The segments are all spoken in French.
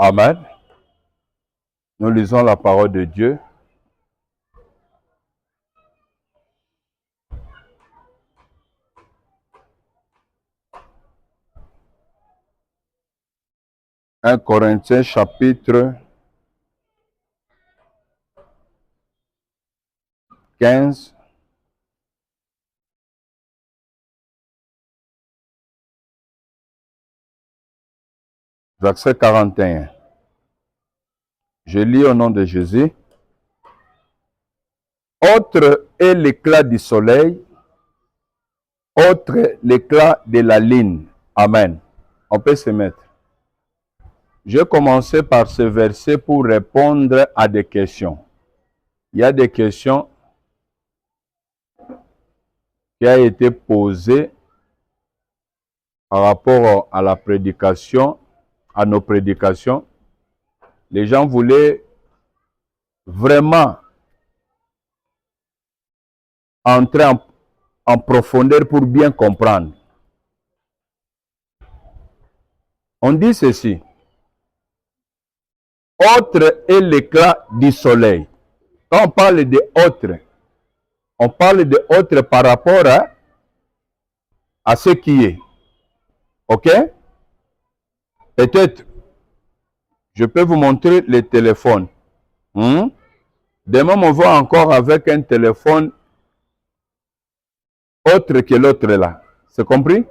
Amen. Nous lisons la parole de Dieu. Un Corinthiens chapitre 15. Verset 41. Je lis au nom de Jésus. Autre est l'éclat du soleil, autre l'éclat de la lune. Amen. On peut se mettre. Je vais commencer par ce verset pour répondre à des questions. Il y a des questions qui ont été posées par rapport à la prédication, à nos prédications. Les gens voulaient vraiment entrer en profondeur pour bien comprendre. On dit ceci. Autre est l'éclat du soleil. Quand on parle de autre, on parle de autre par rapport à ce qui est. OK? Peut-être, je peux vous montrer les téléphones. Demain, on va encore avec un téléphone autre que l'autre là. C'est compris?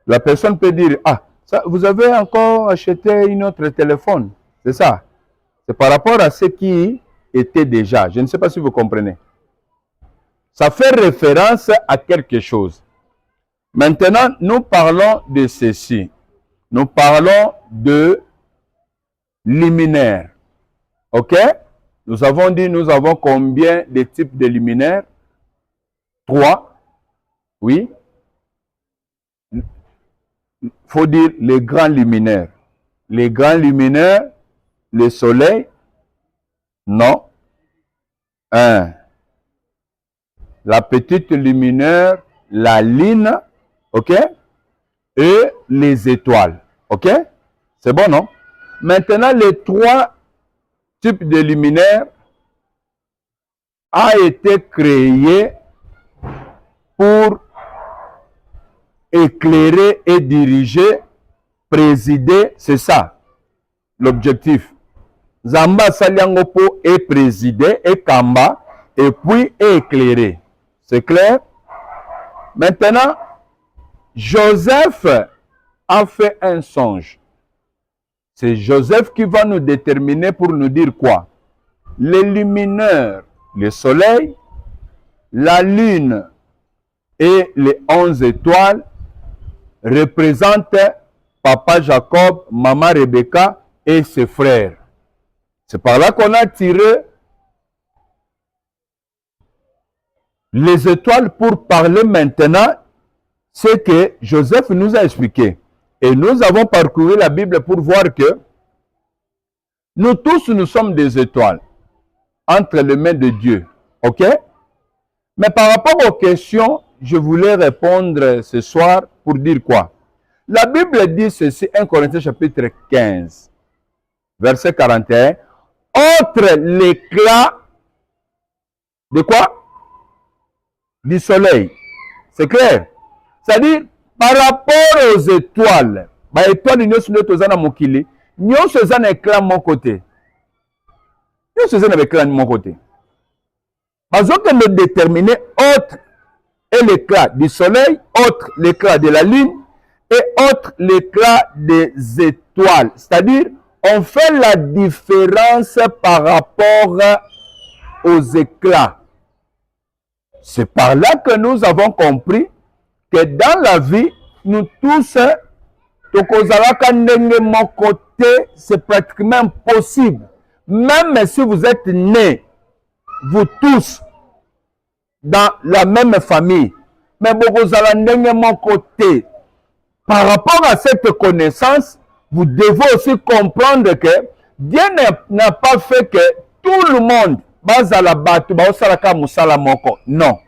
La personne peut dire, ah, ça, vous avez encore acheté une autre téléphone. C'est ça. C'est par rapport à ce qui était déjà. Je ne sais pas si vous comprenez. Ça fait référence à quelque chose. Maintenant, nous parlons de ceci. Nous parlons de luminaire. OK? Nous avons dit, nous avons combien de types de luminaires? 3. Oui. Il faut dire les grands luminaires. Les grands luminaires, le soleil, non. 1. La petite luminaire, la lune, OK? Et les étoiles, OK? C'est bon, non? Maintenant, les 3 types de luminaires a été créé pour éclairer et diriger, présider, c'est ça, l'objectif. Zamba Saliangopo est présidé, et Kamba, et puis éclairé. C'est clair? Maintenant, Joseph a fait un songe. C'est Joseph qui va nous déterminer pour nous dire quoi? Les lumineurs, le soleil, la lune et les 11 étoiles représentent papa Jacob, maman Rebecca et ses frères. C'est par là qu'on a tiré les étoiles pour parler maintenant ce que Joseph nous a expliqué. Et nous avons parcouru la Bible pour voir que nous tous, nous sommes des étoiles entre les mains de Dieu. OK? Mais par rapport aux questions, je voulais répondre ce soir pour dire quoi? La Bible dit ceci, 1 Corinthiens chapitre 15, verset 41. Autre l'éclat de quoi? Du soleil. C'est clair? C'est-à-dire, par rapport aux étoiles, les étoiles, nous sommes un éclat de mon côté. Nous sommes un éclat de mon côté. Parce que nous déterminer autre est l'éclat du soleil, autre l'éclat de la lune et autre l'éclat des étoiles. C'est-à-dire, on fait la différence par rapport aux éclats. C'est par là que nous avons compris que dans la vie, nous tous, mon côté, c'est pratiquement impossible. Même si vous êtes nés, vous tous, dans la même famille, mais mon côté, par rapport à cette connaissance, vous devez aussi comprendre que Dieu n'a pas fait que tout le monde non.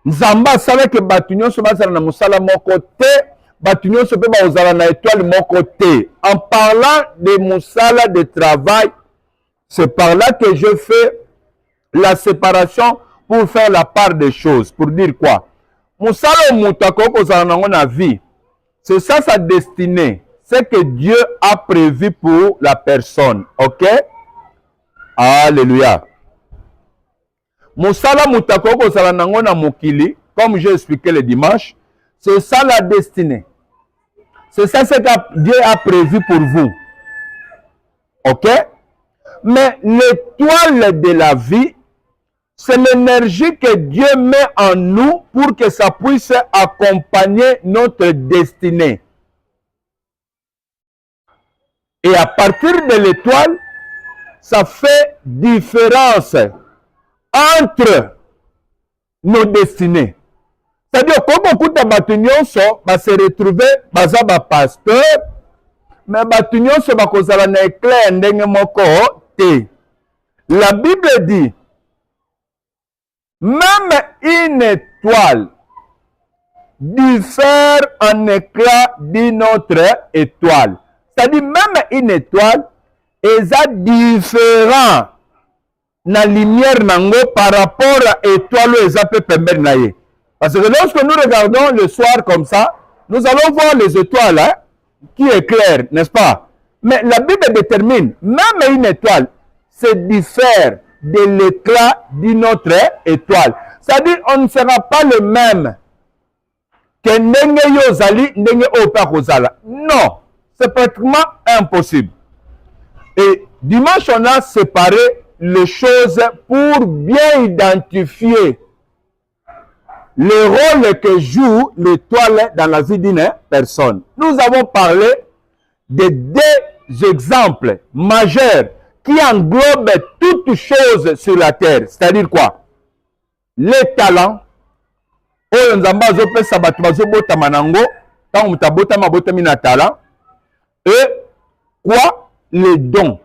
Nzamba savait que batu nyonso bazala na musala moko te bato nyonso mpe bakozala na étoile moko te. En parlant de mosala de travail, c'est par là que je fais la séparation pour faire la part des choses. Pour dire quoi? Mosala moto akoki kozala nango na vie, c'est ça sa destinée. C'est que Dieu a prévu pour la personne. Ok? Alléluia. Mosala moto akoki kozala nango na mokili, comme j'ai expliqué le dimanche, c'est ça la destinée. C'est ça ce que Dieu a prévu pour vous. Ok? Mais l'étoile de la vie, c'est l'énergie que Dieu met en nous pour que ça puisse accompagner notre destinée. Et à partir de l'étoile, ça fait différence entre nos destinées. C'est-à-dire que beaucoup de bâtons se retrouver baza ba pasteur, mais bâtons se bakozala na éclair ndenge moko te. La Bible dit, même une étoile diffère en éclat d'une autre étoile. C'est-à-dire même une étoile est différent na lumière nango par rapport à étoile eza pe pember na ye. Parce que lorsque nous regardons le soir comme ça, nous allons voir les étoiles hein, qui éclairent, n'est-ce pas? Mais la Bible détermine, même une étoile se diffère de l'éclat d'une autre étoile. C'est-à-dire on ne sera pas le même que ndenge yo zali, ndenge opa kozala. Non, c'est pratiquement impossible. Et dimanche, on a séparé les choses pour bien identifier le rôle que joue l'étoile dans la vie d'une personne. Nous avons parlé de deux exemples majeurs qui englobent toutes choses sur la terre. C'est-à-dire quoi? Les talents. Oyo nzamba azopesa bato bazobotama nango, tango mutabotama botami na talent. Et quoi? Les dons.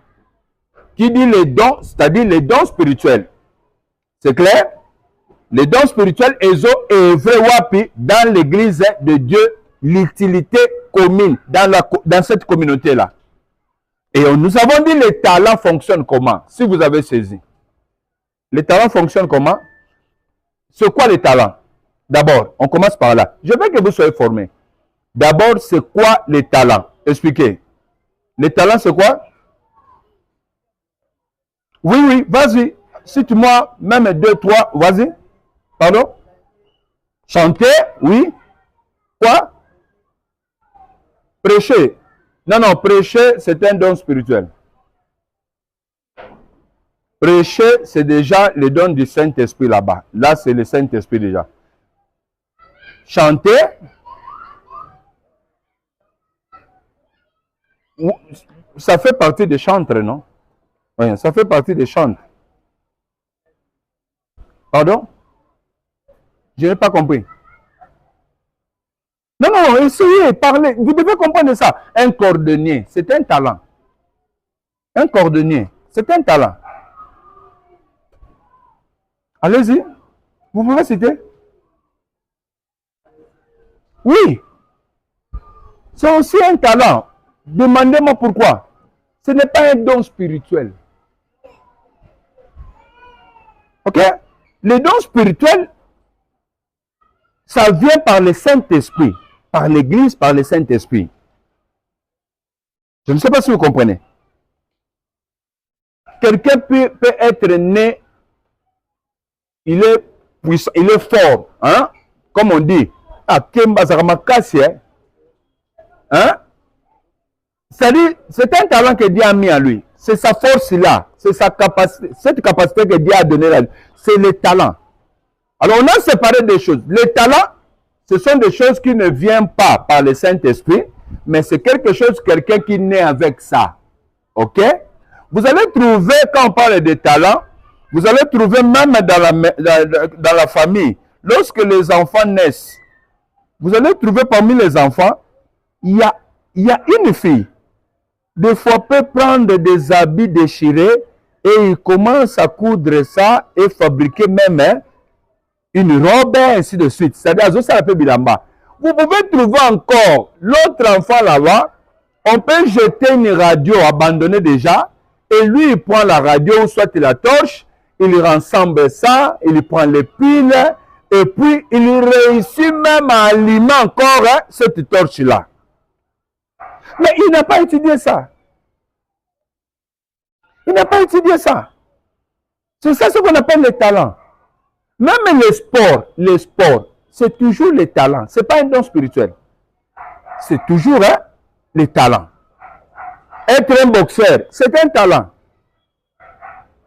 Qui dit les dons, c'est-à-dire les dons spirituels. C'est clair? Les dons spirituels, ils ont œuvré wapi dans l'église de Dieu, l'utilité commune dans cette communauté-là. Et nous avons dit les talents fonctionnent comment? Si vous avez saisi. Les talents fonctionnent comment? C'est quoi les talents? D'abord, on commence par là. Je veux que vous soyez formés. D'abord, c'est quoi les talents? Expliquez. Les talents, c'est quoi? Oui, oui, vas-y. Cite-moi même 2, 3, vas-y. Pardon? Chanter, oui. Quoi? Prêcher. Non, non, prêcher, c'est un don spirituel. Prêcher, c'est déjà le don du Saint-Esprit là-bas. Là, c'est le Saint-Esprit déjà. Chanter, ça fait partie des chantres, non? Oui, ça fait partie des chantres. Pardon? Je n'ai pas compris. Non, non, essayez, parlez. Vous devez comprendre ça. Un cordonnier, c'est un talent. Un cordonnier, c'est un talent. Allez-y. Vous pouvez citer? Oui. C'est aussi un talent. Demandez-moi pourquoi. Ce n'est pas un don spirituel. Ok? Le don spirituel, ça vient par le Saint-Esprit, par l'Église, par le Saint-Esprit. Je ne sais pas si vous comprenez. Quelqu'un peut être né, il est puissant, il est fort, hein? Comme on dit, ah, Kemba Zaramakasi, hein? C'est-à-dire, c'est un talent que Dieu a mis en lui. C'est sa force-là, c'est sa capacité, cette capacité que Dieu a donnée là, c'est le talent. Alors, on a séparé des choses. Les talents, ce sont des choses qui ne viennent pas par le Saint-Esprit, mais c'est quelque chose, quelqu'un qui naît avec ça. Ok? Vous allez trouver, quand on parle de talents, vous allez trouver même dans la famille, lorsque les enfants naissent, vous allez trouver parmi les enfants, il y a une fille. Des fois, peut prendre des habits déchirés et il commence à coudre ça et fabriquer même une robe, ainsi de suite. C'est-à-dire, ça peut bilamba. Vous pouvez trouver encore l'autre enfant là-bas. On peut jeter une radio abandonnée déjà. Et lui, il prend la radio ou soit la torche. Il rassemble ça. Il prend les piles. Et puis, il réussit même à allumer encore cette torche-là. Mais il n'a pas étudié ça. Il n'a pas étudié ça. C'est ça ce qu'on appelle le talent. Même les sports, c'est toujours les talents. Ce n'est pas un don spirituel. C'est toujours les talents. Être un boxeur, c'est un talent.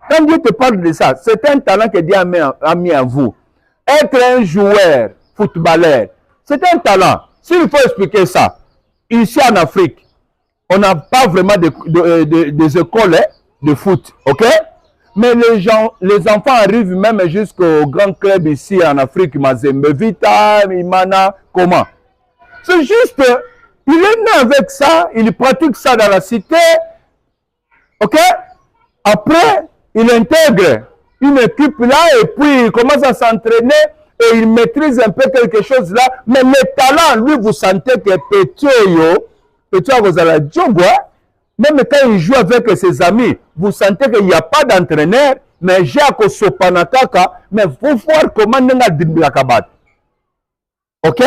Quand Dieu te parle de ça, c'est un talent que Dieu a mis en vous. Être un joueur, footballeur, c'est un talent. S'il faut expliquer ça, ici en Afrique, on n'a pas vraiment des écoles de foot, ok? Mais les enfants arrivent même jusqu'au grand club ici en Afrique, Mazembe, Vita, Imana, comment? C'est juste, il est né avec ça, il pratique ça dans la cité, ok? Après, il intègre une équipe là et puis il commence à s'entraîner et il maîtrise un peu quelque chose là. Mais le talent, lui, vous sentez que petit vous allez dire, même quand il joue avec ses amis, vous sentez qu'il n'y a pas d'entraîneur, mais j'ai à Sopanataka, mais il faut voir comment on a dribblé la cabane. Ok?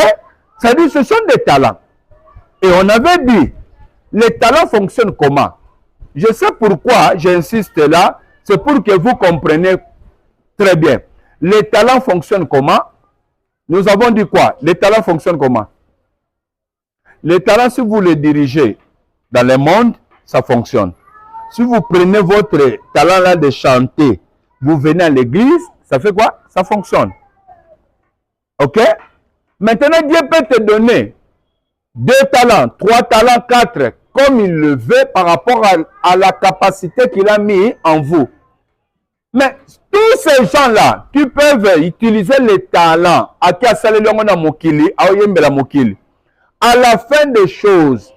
Ça dit, ce sont des talents. Et on avait dit, les talents fonctionnent comment? Je sais pourquoi j'insiste là, c'est pour que vous compreniez très bien. Les talents fonctionnent comment? Nous avons dit quoi? Les talents fonctionnent comment? Les talents, si vous les dirigez dans le monde, ça fonctionne. Si vous prenez votre talent là de chanter, vous venez à l'église, ça fait quoi? Ça fonctionne. Ok? Maintenant, Dieu peut te donner 2 talents, 3 talents, 4, comme il le veut par rapport à la capacité qu'il a mis en vous. Mais tous ces gens-là qui peuvent utiliser les talents, à la fin des choses,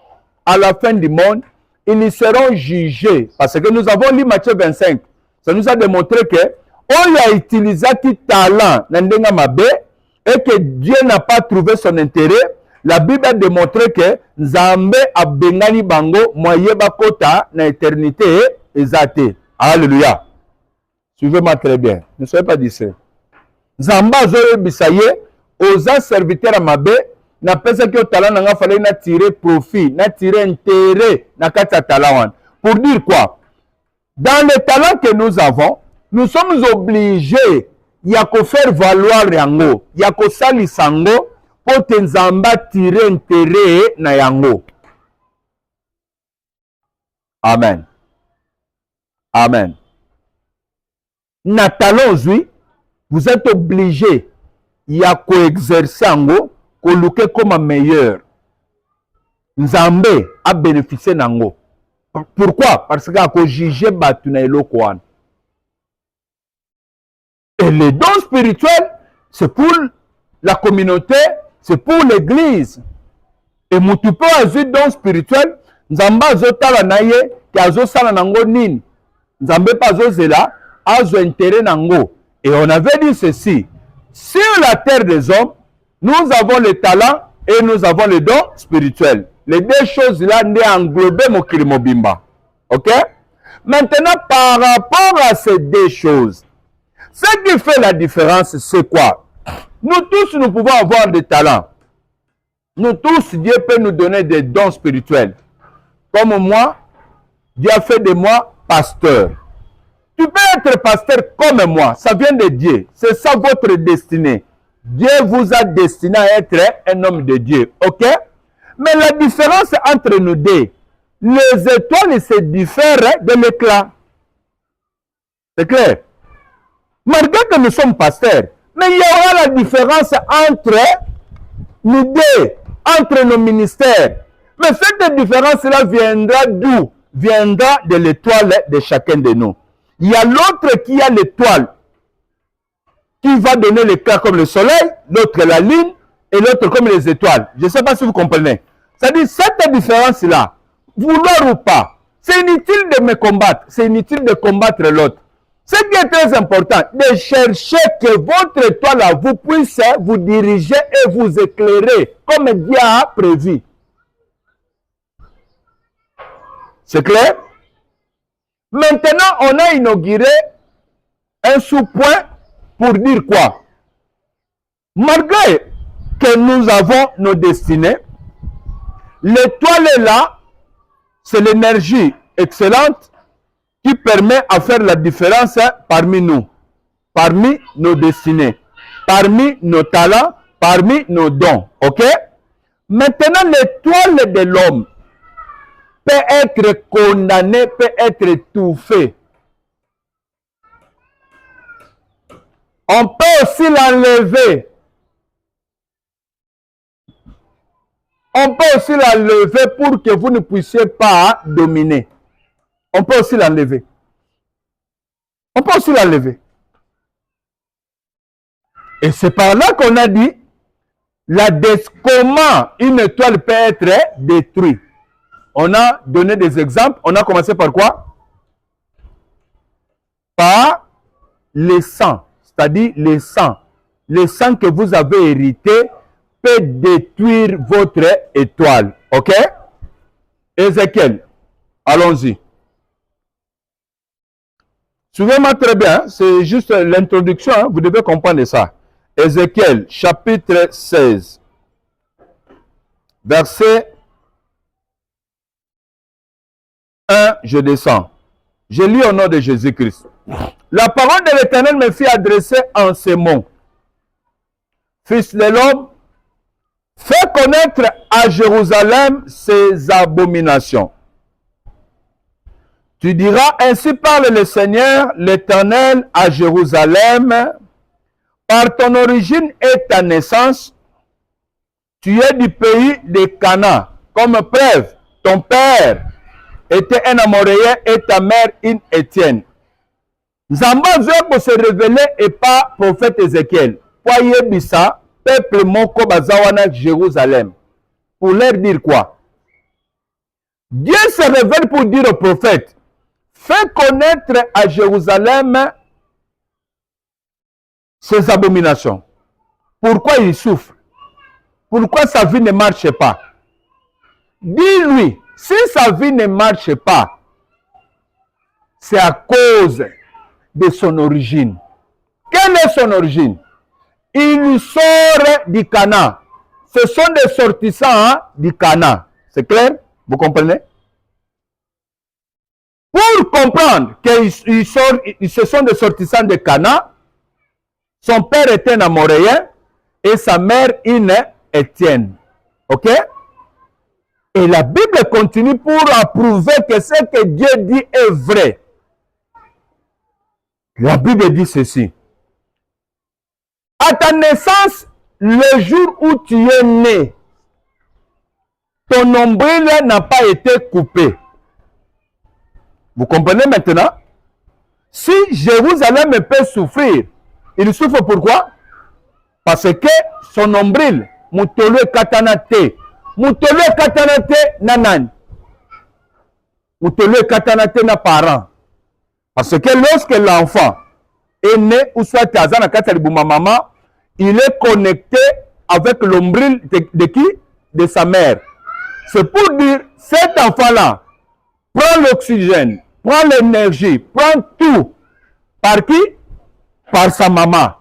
à la fin du monde, ils seront jugés. Parce que nous avons lu Matthieu 25. Ça nous a démontré que on a utilisé qui talent et que Dieu n'a pas trouvé son intérêt. La Bible a démontré que Nzambe a bengani bango moye bakota na éternité ezate. Alléluia. Suivez-moi très bien. Ne soyez pas d'ici. Nzambe azoye bisaye oza serviteur mabe na pesa ki talent nanga fallait na tirer profit, na tirer intérêt na kata talent. Pour dire quoi? Dans les talents que nous avons, nous sommes obligés ya ko faire valoir yango, ya ko sali sango pour que Nzamba tirer intérêt na yango. Amen. Amen. Na talent oui, vous êtes obligés ya ko exercer yango, ko luke comme meilleur. Nzambe a bénéficié nango. Pourquoi? Parce qu'il a jugé Batuna et Lokoan. Et les dons spirituels, c'est pour la communauté, c'est pour l'église. Et Mutupo a eu don spirituel, Nzamba zotala naye, ki azo sala nango nini. Nzambe pa zo zela, azo intérêt nango. Et on avait dit ceci, sur la terre des hommes, nous avons le talent et nous avons le don spirituel. Les 2 choses-là n'est englobées mokili mobimba. Ok? Maintenant, par rapport à ces 2 choses, ce qui fait la différence, c'est quoi? Nous tous, nous pouvons avoir des talents. Nous tous, Dieu peut nous donner des dons spirituels. Comme moi, Dieu a fait de moi pasteur. Tu peux être pasteur comme moi, ça vient de Dieu. C'est ça votre destinée. Dieu vous a destiné à être un homme de Dieu. Ok? Mais la différence entre nous deux, les étoiles se diffèrent de l'éclat. C'est clair? Malgré que nous sommes pasteurs, mais il y aura la différence entre nous deux, entre nos ministères. Mais cette différence-là viendra d'où? Viendra de l'étoile de chacun de nous. Il y a l'autre qui a l'étoile, qui va donner l'éclat comme le soleil, l'autre la lune, et l'autre comme les étoiles. Je ne sais pas si vous comprenez. C'est-à-dire, cette différence-là, vouloir ou pas, c'est inutile de me combattre, c'est inutile de combattre l'autre. Ce qui est très important, de chercher que votre étoile là, vous puisse vous diriger et vous éclairer comme Dieu a prévu. C'est clair? Maintenant, on a inauguré un sous-point pour dire quoi? Malgré que nous avons nos destinées, l'étoile est là, c'est l'énergie excellente qui permet à faire la différence parmi nous, parmi nos destinées, parmi nos talents, parmi nos dons. Ok? Maintenant, l'étoile de l'homme peut être condamnée, peut être étouffée. On peut aussi l'enlever. On peut aussi l'enlever pour que vous ne puissiez pas dominer. On peut aussi l'enlever. On peut aussi l'enlever. Et c'est par là qu'on a dit comment une étoile peut être détruite. On a donné des exemples. On a commencé par quoi? Par le sang. C'est-à-dire le sang. Le sang que vous avez hérité peut détruire votre étoile. Ok? Ézéchiel. Allons-y. Suivez-moi très bien, c'est juste l'introduction, hein, vous devez comprendre ça. Ézéchiel, chapitre 16, verset 1, je descends. Je lis au nom de Jésus-Christ. La parole de l'Éternel me fit adresser en ces mots. Fils de l'homme, fais connaître à Jérusalem ses abominations. Tu diras, ainsi parle le Seigneur, l'Éternel à Jérusalem, par ton origine et ta naissance, tu es du pays de Cana. Comme preuve, ton père était un Amoréen et ta mère une Étienne. Zamba veut pour se révéler et pas prophète Ézéchiel. Poye Bissa, peuple Moko Bazawana Jérusalem. Pour leur dire quoi? Dieu se révèle pour dire au prophète, fais connaître à Jérusalem ses abominations. Pourquoi il souffre? Pourquoi sa vie ne marche pas? Dis-lui, si sa vie ne marche pas, c'est à cause de son origine. Quelle est son origine? Il sort du Cana. Ce sont des sortissants du Cana. C'est clair? Vous comprenez? Pour comprendre qu'ils ce sont des sortissants de Cana, son père était un Amoréen et sa mère une Étienne. Ok? Et la Bible continue pour approuver que ce que Dieu dit est vrai. La Bible dit ceci. À ta naissance, le jour où tu es né, ton nombril n'a pas été coupé. Vous comprenez maintenant? Si Jérusalem peut souffrir, il souffre pourquoi? Parce que son nombril, Moutolo Katanate, Moutolo Katanate Nanan, Moutolo Katanate na parent. Parce que lorsque l'enfant est né, ou soit Tazana Katalibuma maman, il est connecté avec l'ombril de qui? De sa mère. C'est pour dire, cet enfant-là prend l'oxygène, prend l'énergie, prend tout. Par qui? Par sa maman.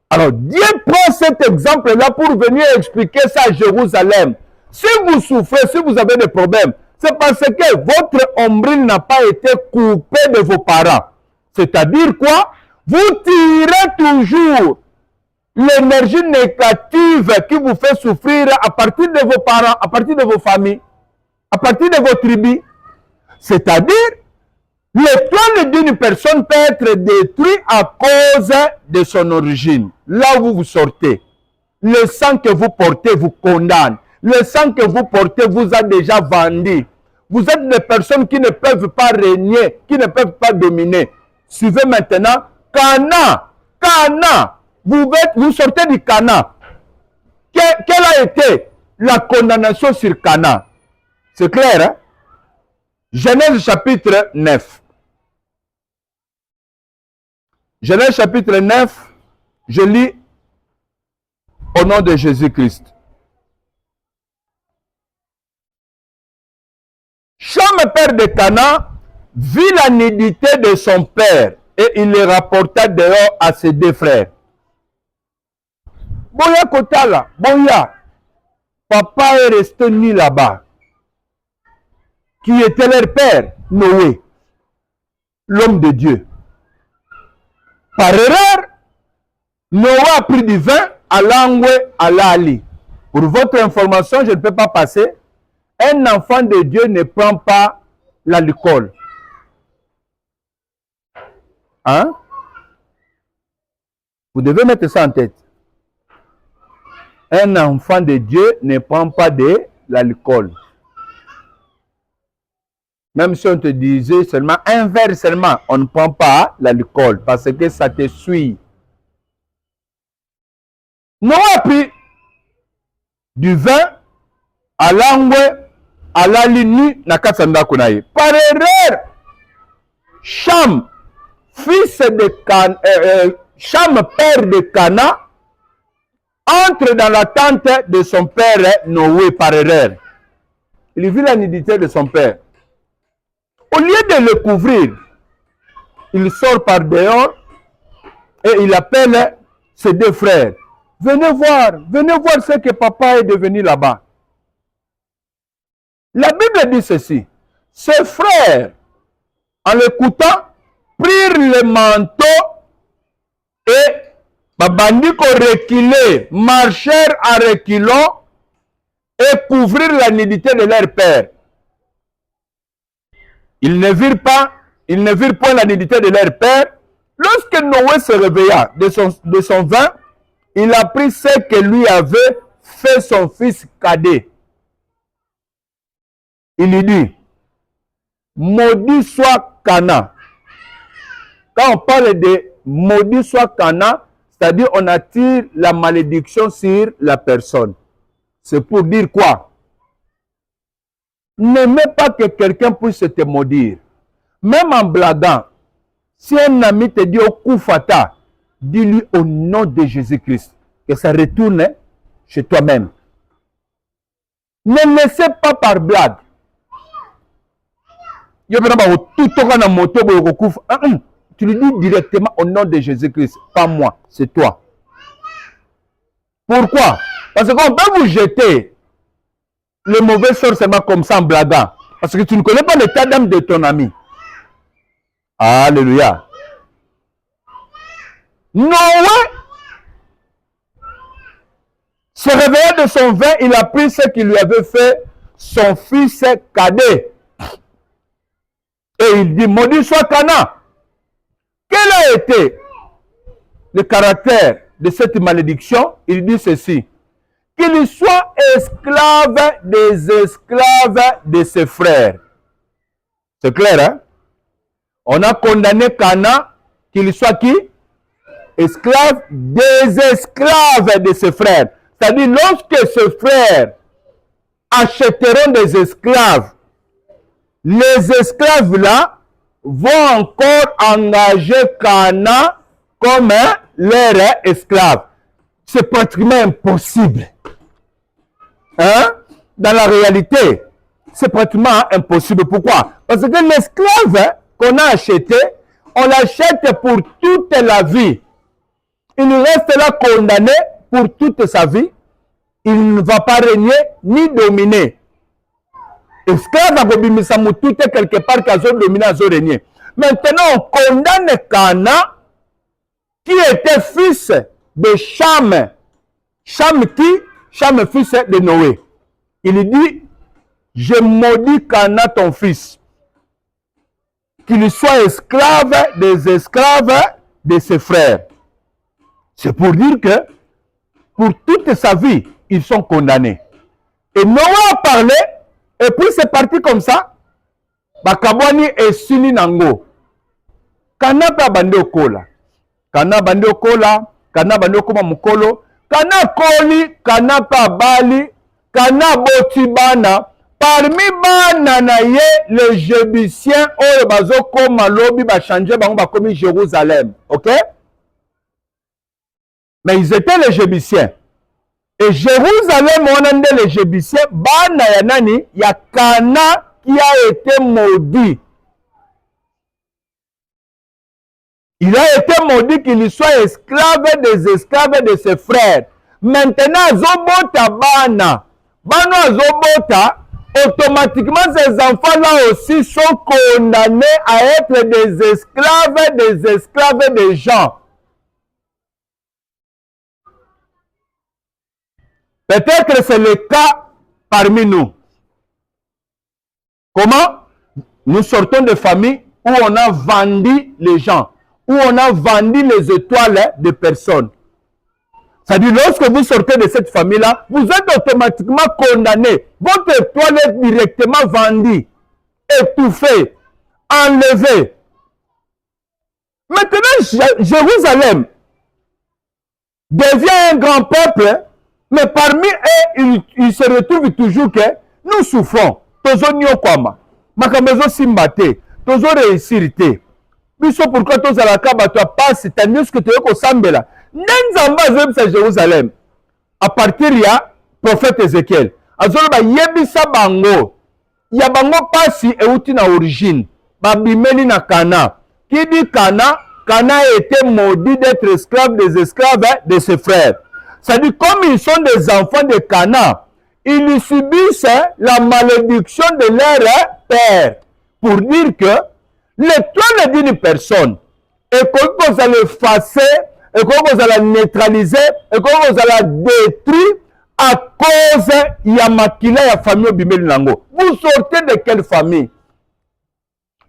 Alors, Dieu prend cet exemple-là pour venir expliquer ça à Jérusalem. Si vous souffrez, si vous avez des problèmes, c'est parce que votre ombril n'a pas été coupé de vos parents. C'est-à-dire quoi? Vous tirez toujours l'énergie négative qui vous fait souffrir à partir de vos parents, à partir de vos familles, à partir de vos tribus. C'est-à-dire, l'étoile d'une personne peut être détruite à cause de son origine. Là où vous sortez, le sang que vous portez vous condamne. Le sang que vous portez vous a déjà vendu. Vous êtes des personnes qui ne peuvent pas régner, qui ne peuvent pas dominer. Suivez maintenant Cana. Cana. Vous sortez du Cana. Quelle a été la condamnation sur Cana? C'est clair, hein? Genèse chapitre 9. Genèse chapitre 9, je lis au nom de Jésus-Christ. Cham, père de Canaan, vit la nudité de son père et il le rapporta dehors à ses deux frères. Boya Kotala, Boya, papa est resté nu là-bas. Qui était leur père? Noé, l'homme de Dieu. Par erreur, Noé a pris du vin à l'angoué à l'ali. Pour votre information, je ne peux pas passer. Un enfant de Dieu ne prend pas l'alcool. Hein? Vous devez mettre ça en tête. Un enfant de Dieu ne prend pas de l'alcool. Même si on te disait seulement un verre seulement, on ne prend pas l'alcool parce que ça te suit. Noé a pris du vin à l'angoué à la ligne na katsanda kunaye. Par erreur, Cham, fils de Cham, père de Canaan, entre dans la tente de son père Noé par erreur. Il vit la nudité de son père. Au lieu de le couvrir, il sort par dehors et il appelle ses deux frères. Venez voir ce que papa est devenu là-bas. La Bible dit ceci. Ses frères, en l'écoutant, prirent le manteau et babandiko reculés, marchèrent à reculons et couvrirent la nudité de leur père. Ils ne virent point la nudité de leur père. Lorsque Noé se réveilla de son vin, il apprit ce que lui avait fait son fils cadet. Il lui dit, maudit soit Canaan. Quand on parle de maudit soit Canaan, c'est-à-dire on attire la malédiction sur la personne. C'est pour dire quoi? N'aimez pas que quelqu'un puisse te maudire. Même en blaguant, si un ami te dit au coup fata, dis-lui au nom de Jésus-Christ que ça retourne chez toi-même. Ne laissez pas par blague. Tu lui dis directement au nom de Jésus-Christ, pas moi, c'est toi. Pourquoi? Parce qu'on peut vous jeter le mauvais sort seulement comme ça en blaguant. Parce que tu ne connais pas l'état d'âme de ton ami. Alléluia. Noé se réveilla de son vin, il a pris ce qu'il lui avait fait son fils cadet. Et il dit, maudit soit Canaan. Quel a été le caractère de cette malédiction? Il dit ceci. Qu'il soit esclave des esclaves de ses frères. C'est clair, hein? On a condamné Canaan qu'il soit qui? Esclave des esclaves de ses frères. C'est-à-dire, lorsque ses frères achèteront des esclaves, les esclaves là vont encore engager Canaan comme leur esclave. C'est pratiquement impossible. Hein? Dans la réalité, c'est pratiquement impossible. Pourquoi? Parce que l'esclave qu'on a acheté, on l'achète pour toute la vie. Il reste là condamné pour toute sa vie. Il ne va pas régner ni dominer. Esclave a bobimisa mutute quelque part qu'à zo dominer, à zo régner. Maintenant, on condamne Canaan qui était fils de Cham. Cham qui? Cham fils de Noé. Il dit, je maudis Canaan ton fils. Qu'il soit esclave des esclaves de ses frères. C'est pour dire que pour toute sa vie, ils sont condamnés. Et Noé a parlé, et puis c'est parti comme ça. Bakabwani et Sini Nango. Kana pa bande okola. Kana bande okola. Kana bande okoma mukolo. Kana koli. Kana pa bali. Kana boti bana. Parmi bana na ye, les Jébusiens, oyo bazokoma lobi ba changer bango ba komi Jérusalem, ok? Mais ils étaient les Jébusiens. Et Jérusalem, on a dit les Jébusiens, bana ya nani, ya Cana qui a été maudit. Il a été maudit qu'il soit esclave des esclaves de ses frères. Maintenant, Zobota bana. Bano Zobota, automatiquement, ces enfants-là aussi sont condamnés à être des esclaves des gens. Peut-être que c'est le cas parmi nous. Comment? Nous sortons de familles où on a vendu les gens, où on a vendu les étoiles de personnes. C'est-à-dire, lorsque vous sortez de cette famille-là, vous êtes automatiquement condamné. Votre étoile est directement vendue, étouffée, enlevée. Maintenant, Jérusalem devient un grand peuple, mais parmi eux, il se retrouve toujours que nous souffrons. Tozo nyokwama, makamezo simbate, tozo réussirité. Biso pourquoi tozo la kaba to passe, tandis que tu es ko sambela. Nenzamba zebisa Jérusalem. À partir ya prophète Ézéchiel. Azolo ba yebisa bango. Ya bango pasi e uti na origine. Ba bimeli na Cana. Qui dit Cana? Cana a été maudit d'être esclave des esclaves de ses frères. C'est-à-dire, comme ils sont des enfants de Cana, ils subissent la malédiction de leur père. Pour dire que l'étoile d'une personne, et qu'on va l'effacer, et qu'on va la neutraliser, et qu'on va la détruire à cause de la makila ya famille Bimeli Nango. Vous sortez de quelle famille?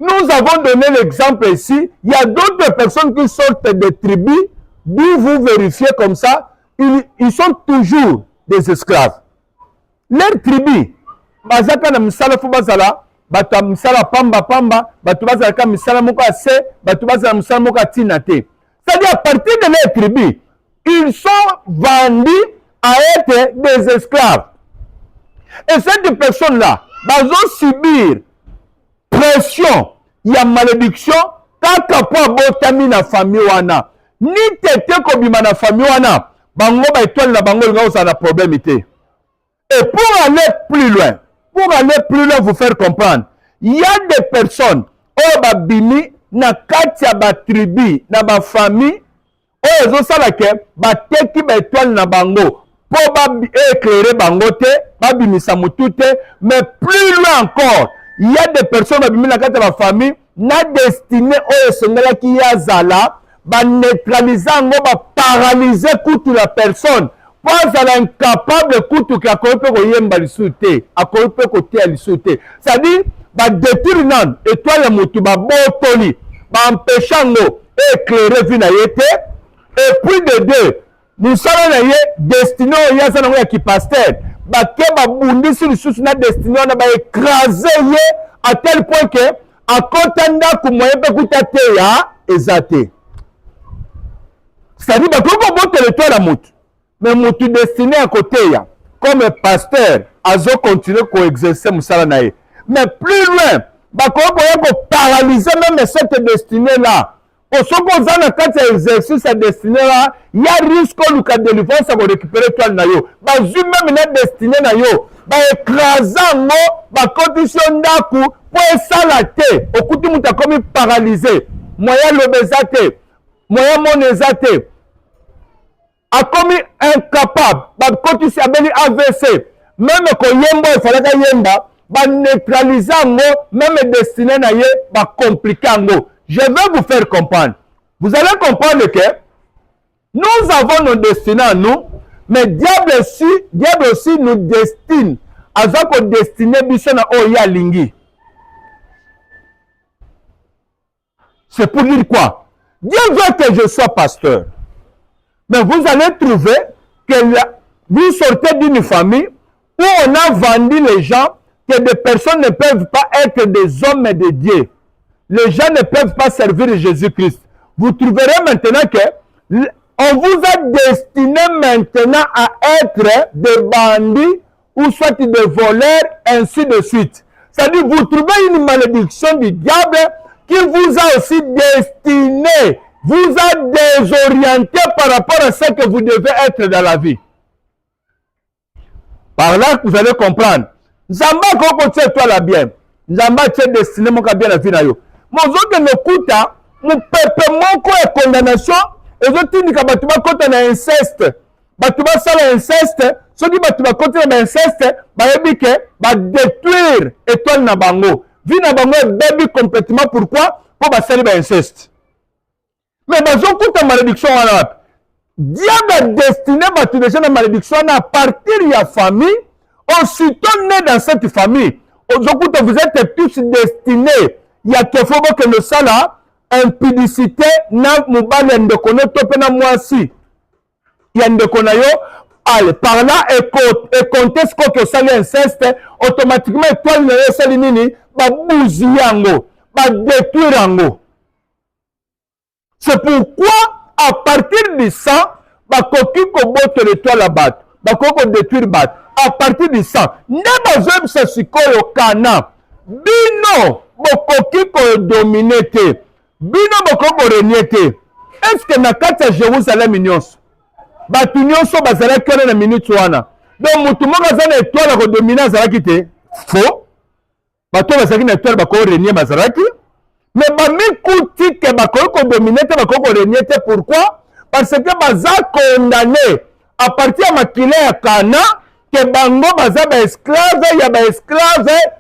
Nous avons donné l'exemple ici. Il y a d'autres personnes qui sortent des tribus, d'où vous vérifiez comme ça, ils sont toujours des esclaves. Leur tribu, bazaka na misala fu bazala, batu misala pamba pamba, batu bazala ka misala moko ase, batu bazala misala moko atina te. C'est-à-dire à partir de leur tribu, ils sont vendus à être des esclaves. Et cette personne-là, bazo subir pression, il y a malédiction, kaka po abotami na famille wana. Ni tete kobima na famille wana, bango ba étoile na bango linga osana problème ité. Et pour aller plus loin, vous faire comprendre, il y a des personnes, oh babimi, na katia ba tribu, na ba famille, oh ezo salake, ba teki ba étoile na bango, pour ba éclairer bango te, ba bimisa mutu te, mais plus loin encore, il y a des personnes babimi na katia ba famille, na destiné oh esengela ki ya zala, ba neutraliser ngo ba paralyser toute la personne. Pas à l'incapable kutu qui a colpé au yemba lisute, a colpé côté à lisute. C'est-à-dire, bah détruire nan, et toi la motu, bah botoli, bah empêchant nous éclairer vina yete, et puis de deux, nous sommes là destinés au yazan qui pasteur, bah ke bah bundi sur le sous na destiné on a bah écrasé yé à tel point que à kotanda kumoye pe kutate ya ezate. C'est-à-dire, bah comment botte le toi la motu? Mais motu destiné à côté, comme pasteur, azo continue à exercer musala nae. Mais plus loin, pour paralyser même cette destinée-là. Pour ceux qui ont exercé cette destinée-là, il y a risque que la délivrance va récupérer toi nayo. Bazu même la destinée nayo, ba écraser ngo, ba condition d'aku pour salater. Okuti muta comme paralysé. Moyen l'obésité, moyen monésité. A commis incapable, quand tu sais AVC, même quand yemba, il fallait que yemba, neutraliser même destiné na ye, compliquer ngo. Je vais vous faire comprendre. Vous allez comprendre que nous avons nos destinées à nous, mais diable aussi nous destine. Azako destiné bisona oya lingi. C'est pour dire quoi? Dieu veut que je sois pasteur. Mais vous allez trouver que vous sortez d'une famille où on a vendu les gens, que des personnes ne peuvent pas être des hommes de Dieu. Les gens ne peuvent pas servir Jésus-Christ. Vous trouverez maintenant que on vous a destiné maintenant à être des bandits ou soit des voleurs, ainsi de suite. C'est-à-dire, vous trouvez une malédiction du diable qui vous a aussi destiné, vous a désorienté par rapport à ce que vous devez être dans la vie. Par là, vous allez comprendre. Nzamba koko tse toi la bien. Nzamba tse destiné mon bien la vie na yo. Mozoke ne kuta, mon pepe moko e condamnation, et zo tindika batu ba kota na inceste. Batu ba sala inceste, soki batu ba kota na inceste, ba yebike ba détruire étoile na bango. Vie na bango e baby complètement pourquoi? Pour ba sali ba inceste. Mais bazo kuta malédiction wana wapi? Diable a destiné batu déjà na malédiction à partir de la famille, aussitôt né dans cette famille. Aujourd'hui, vous êtes tous destinés. Il y a quelque chose que le sala, impudicité, na mubali ndekone tope na mwasi. Il y a ndekona yo, allez, par là, et compter ce que ça l'inceste, automatiquement, étoile ne sali nini, ba bouzi yango, ba détruire yango. C'est pourquoi, à partir de ça, bakoki koboto l'étoile la bat, bakoki détruire bat. À partir de ça, ne bazem se sikoyo kana, bino bokoki ko dominer te, bino bokoki régner te. Est-ce que na kati ya Jérusalem nyonso, batu nyonso bazalaki wana na minute wana? Donc mutu moko aza na étoile ko dominer azalaki te, faux. Bato bazalaki na étoile bakoki régner bazalaki, mais bamikuti ke bakoki ko dominer te, bakoki régner te. Pourquoi? Parce que baza condamné à partir ya makila ya kana ke bango baza ba esclave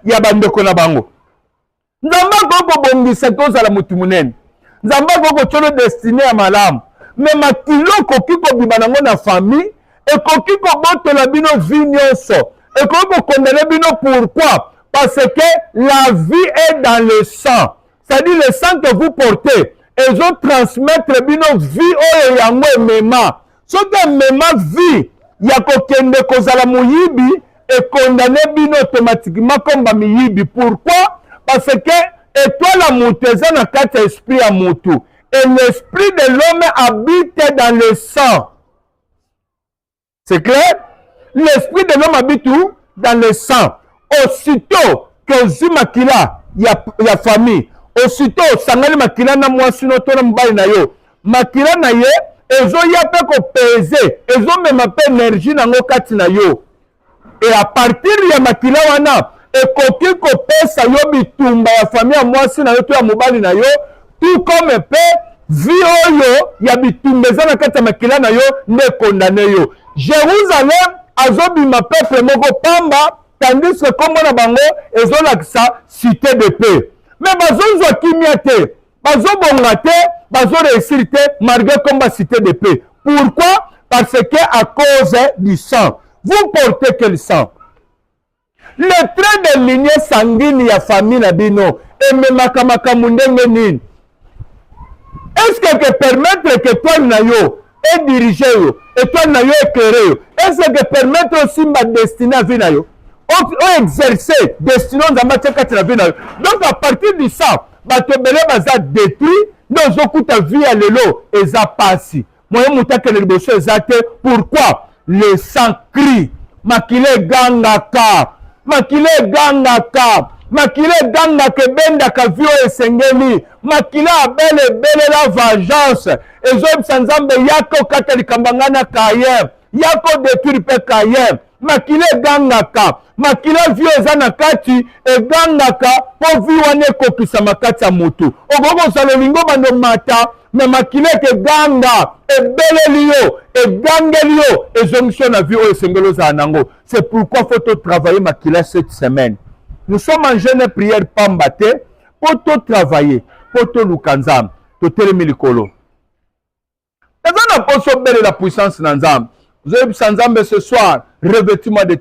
ya bandeko na bango. Nzamba koko bongisa kozala mutu munene. Nzamba koko tsholo destiné ya malamu. Mais makilo koki kobima nango na famille, ekoki kobotola bino vie nyonso. Ekoki kokondane bino pourquoi? Parce que la vie est dans le sang. C'est-à-dire le sang que vous portez. Et je transmettre bino vie oyo yango emema. Soki emema vie ya kokende kozala muyibi et condamné bino automatiquement comme ba miyibi. Pourquoi? Parce que étoile la mouteza na kati esprit ya mutu. Et l'esprit de l'homme habite dans le sang. C'est clair? L'esprit de l'homme habite où? Dans le sang. Aussitôt que Zumakila ya famille, aussitôt sangani makila na mwasi no to na mobali na yo, makila na ye ezoya pe kopese, ezomema pe énergie nango kati na yo. Et à partir ya makila wana ekoki kopesa yo bitumba ya famille ya mwasi na yo to ya mobali na yo, tout comme pe vie oyo ya bitumba eza na kati ya makila na yo nde condamné yo. Jérusalem azobima peuple moko pamba, tandis que kombo na bango ezolakisa cité de paix. Mais bazozwa kimia te, bazobonga te, bazoréussir te, malgré comme cité de paix. Pourquoi? Parce que à cause du sang. Vous portez quel sang? Le trait de lignée sanguine ya famille na bino, ememaka makambo ndenge nini? Est-ce que permettre que toi na yo et diriger yo, et toi na yo éclairer yo, est-ce que permettre aussi ma destinée à vie na yo? On exercer destinons dans ma tête la vie. Donc à partir de ça, bato belé baza détruit, nos okuta vie à l'élo et ça passe. Moi muta que le bosso ezate. Pourquoi? Le sang crie. Makile gangaka, makile gangaka, makile gangaka benda ka vio esengeli, makile bele la vengeance. Et zo sanzambe yako katali kambangana kaye, yako détruit pe kaye. Makile gangaka, makile vio eza na kati e gangaka po vi wane kokisa makati ya moto. Ogogo salolingo bando mata, me makile ke ganga e beleli yo, e gangeli yo, e zongisho na vi oyo sengelo za nango. C'est pourquoi faut tout travailler makile cette semaine. Nous sommes en jeune prière pambate, pour tout travailler, pour tout lukanzam, to telemi likolo. Et ça n'a pas sauvé la puissance dans l'âme. Vous avez besoin ce soir, revêtis-moi de ta